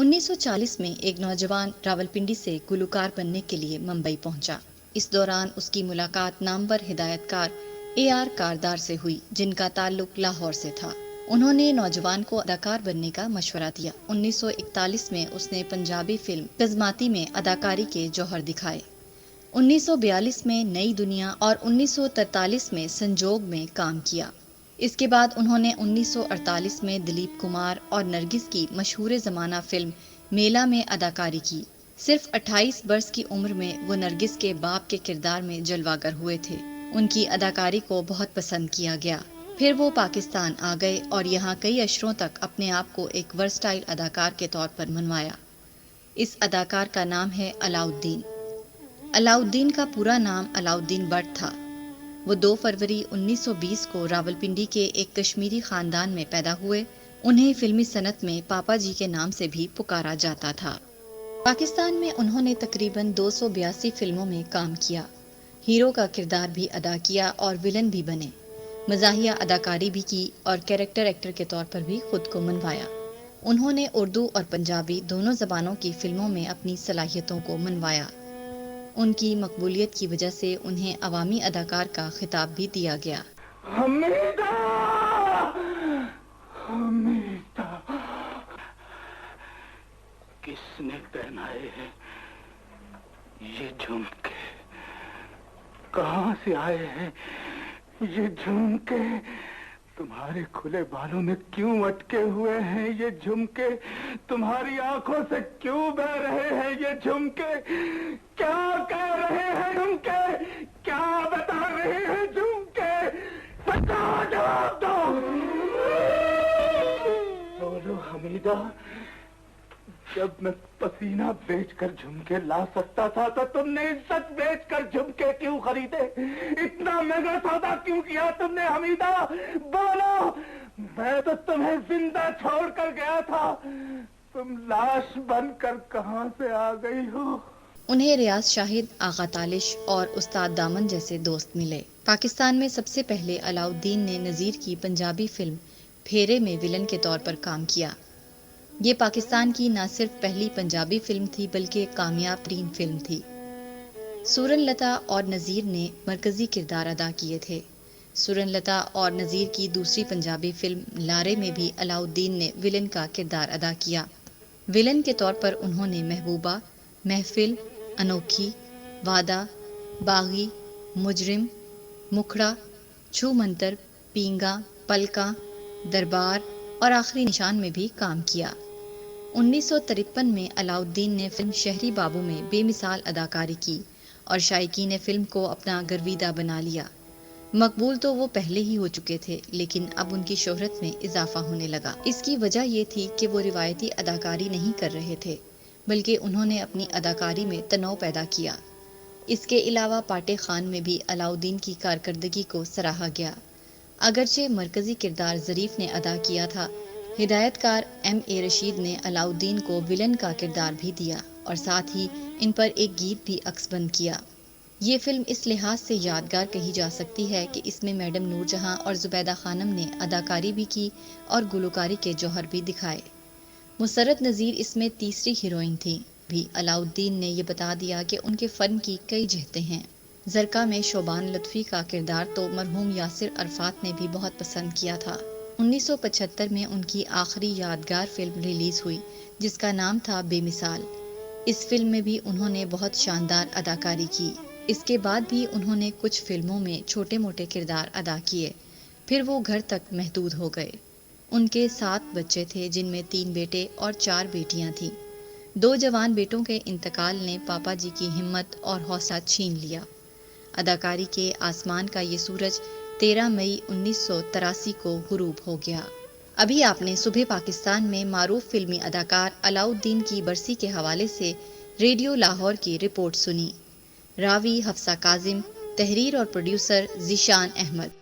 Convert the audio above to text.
1940 میں ایک نوجوان راولپنڈی سے گلوکار بننے کے لیے ممبئی پہنچا۔ اس دوران اس کی ملاقات نامور ہدایت کار AR کاردار سے ہوئی، جن کا تعلق لاہور سے تھا۔ انہوں نے نوجوان کو اداکار بننے کا مشورہ دیا۔ 1941 میں اس نے پنجابی فلم قزماتی میں اداکاری کے جوہر دکھائے۔ 1942 میں نئی دنیا اور 1943 میں سنجوگ میں کام کیا۔ اس کے بعد انہوں نے 1948 میں دلیپ کمار اور نرگس کی مشہور زمانہ فلم میلہ میں اداکاری کی۔ صرف 28 برس کی عمر میں وہ نرگس کے باپ کے کردار میں جلوہ گر ہوئے تھے۔ ان کی اداکاری کو بہت پسند کیا گیا۔ پھر وہ پاکستان آ گئے اور یہاں کئی اشروں تک اپنے آپ کو ایک ورسٹائل اداکار کے طور پر منوایا۔ اس اداکار کا نام ہے علاؤالدین۔ علاؤالدین کا پورا نام علاؤالدین بٹ تھا۔ وہ 2 فروری 1920 کو راولپنڈی کے ایک کشمیری خاندان میں پیدا ہوئے۔ انہیں فلمی صنعت میں پاپا جی کے نام سے بھی پکارا جاتا تھا۔ پاکستان میں انہوں نے تقریباً 282 فلموں میں کام کیا۔ ہیرو کا کردار بھی ادا کیا اور ولن بھی بنے۔ مزاحیہ اداکاری بھی کی اور کیریکٹر ایکٹر کے طور پر بھی خود کو منوایا۔ انہوں نے اردو اور پنجابی دونوں زبانوں کی فلموں میں اپنی صلاحیتوں کو منوایا۔ ان کی مقبولیت کی وجہ سے انہیں عوامی اداکار کا خطاب بھی دیا گیا۔ حمیدہ! حمیدہ! کس نے پہنائے ہیں یہ جھمکے؟ کہاں سے آئے ہیں یہ جھمکے؟ تمہارے کھلے بالوں میں کیوں اٹکے ہوئے ہیں یہ جھمکے؟ تمہاری آنکھوں سے کیوں بہ رہے ہیں یہ جھمکے؟ کیا کہہ رہے ہیں جھمکے؟ کیا بتا رہے ہیں جھمکے؟ سچا جواب دو! بولو حمیدہ، جب میں پسینہ بیچ کر جھمکے لا سکتا تھا تو تم نے عزت بیچ کر جھمکے کیوں خریدے؟ اتنا مہنگا سودا کیوں کیا تم نے حمیدہ؟ بولو! میں تو تمہیں زندہ چھوڑ کر گیا تھا، تم لاش بن کر کہاں سے آ گئی ہو؟ انہیں ریاض شاہد، آغا تالش اور استاد دامن جیسے دوست ملے۔ پاکستان میں سب سے پہلے علاؤالدین نے نذیر کی پنجابی فلم پھیرے میں ولن کے طور پر کام کیا۔ یہ پاکستان کی نہ صرف پہلی پنجابی فلم تھی بلکہ کامیاب ترین فلم تھی۔ سورن لتا اور نذیر نے مرکزی کردار ادا کیے تھے۔ سورن لتا اور نذیر کی دوسری پنجابی فلم لارے میں بھی علاؤالدین نے ولن کا کردار ادا کیا۔ ولن کے طور پر انہوں نے محبوبہ، محفل، انوکھی، وعدہ، باغی، مجرم، مکھڑا، چھو منتر، پینگا، پلکا، دربار اور آخری نشان میں بھی کام کیا۔ 1953 میں علاؤالدین نے فلم شہری بابو میں بے مثال اداکاری کی اور شائقین فلم کو اپنا گرویدہ بنا لیا۔ مقبول تو وہ پہلے ہی ہو چکے تھے، لیکن اب ان کی شہرت میں اضافہ ہونے لگا۔ اس کی وجہ یہ تھی کہ وہ روایتی اداکاری نہیں کر رہے تھے، بلکہ انہوں نے اپنی اداکاری میں تنوع پیدا کیا۔ اس کے علاوہ پاٹے خان میں بھی علاؤالدین کی کارکردگی کو سراہا گیا۔ اگرچہ مرکزی کردار ظریف نے ادا کیا تھا، ہدایت کار M.A. رشید نے علاؤالدین کو ولن کا کردار بھی دیا اور ساتھ ہی ان پر ایک گیت بھی عکس بند کیا۔ یہ فلم اس لحاظ سے یادگار کہی جا سکتی ہے کہ اس میں میڈم نور جہاں اور زبیدہ خانم نے اداکاری بھی کی اور گلوکاری کے جوہر بھی دکھائے۔ مسرت نذیر اس میں تیسری ہیروئن تھیں۔ بھی علاؤالدین نے یہ بتا دیا کہ ان کے فن کی کئی جہتیں ہیں۔ زرقا میں شوبان لطفی کا کردار تو مرحوم یاسر عرفات نے بھی بہت پسند کیا تھا۔ 1975 میں ان کی آخری یادگار فلم ریلیز ہوئی جس کا نام تھا بے مثال۔ اس فلم میں بھی انہوں نے بہت شاندار اداکاری کی۔ اس کے بعد بھی انہوں نے کچھ فلموں میں چھوٹے موٹے کردار ادا کیے، پھر وہ گھر تک محدود ہو گئے۔ ان کے 7 بچے تھے جن میں 3 بیٹے اور 4 بیٹیاں تھیں۔ 2 جوان بیٹوں کے انتقال نے پاپا جی کی ہمت اور حوصلہ چھین لیا۔ اداکاری کے آسمان کا یہ سورج 13 مئی 1983 کو غروب ہو گیا۔ ابھی آپ نے صبح پاکستان میں معروف فلمی اداکار علاؤالدین کی برسی کے حوالے سے ریڈیو لاہور کی رپورٹ سنی۔ راوی حفصہ کاظم، تحریر اور پروڈیوسر ذیشان احمد۔